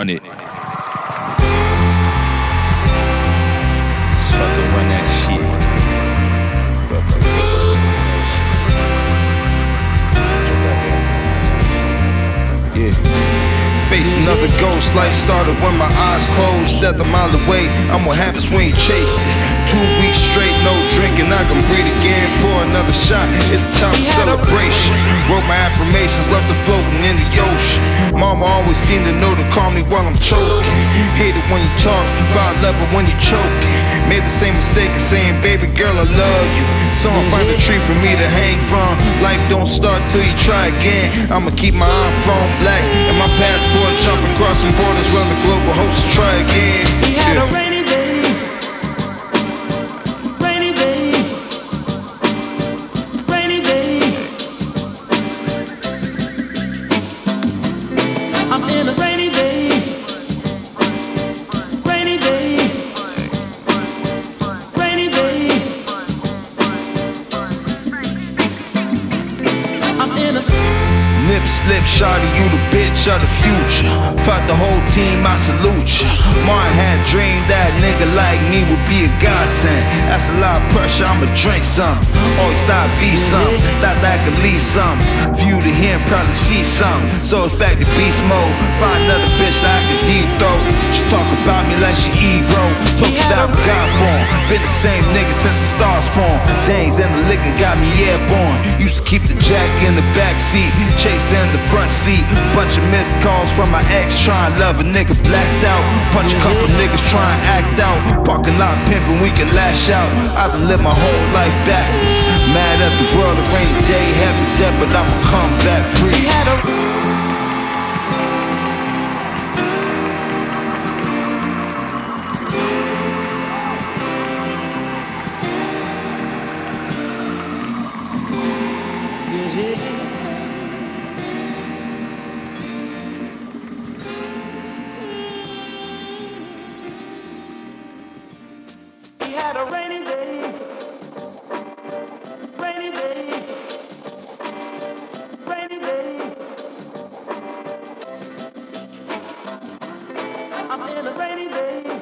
run it. Fucking run that shit. Yeah. Face another ghost, life started when my eyes closed. Death a mile away, I'm what happens when you chase it. 2 weeks straight, no drinking, I can breathe again. Pour another shot, it's a time of celebration. Wrote my affirmations, left them floating in the ocean. Mama always seemed to know to calm me while I'm choking. Hate it when you talk about love, but when you choking. Made the same mistake of saying, baby girl, I love you. So I'll find a tree for me to hang from. Life don't start till you try again. I'ma keep my iPhone black and my passport jumping across some borders. Run the global host to try again. He had a rainy day. Rainy day. Rainy day. I'm in a rainy day. Rainy day. Rainy day. I'm in a Nip slip, shawty, you the bitch of the future. Fuck the whole team, I salute ya. Martin had dreamed that a nigga like me would be a godsend. That's a lot of pressure, I'ma drink some. Always thought I'd be some, thought that I could lead some. For you to hear and probably see some. So it's back to beast mode. Find another bitch that I can deep throat. She talk about me like she bro. Told you that I'm God born. Been the same nigga since the star spawn. Zanes and the liquor got me airborne. Used to keep the jack in the backseat, chasing the front seat. Bunch of missed calls from my ex, trying to love a nigga blacked out. Punch a couple niggas trying to act out. Parking lot pimping, we can lash out. I done lived my whole life backwards. Mad at the world, a rainy day, happy death, but I'ma come back free. He had a He had a rainy day. Rainy day. Rainy day. I'm in a rainy day.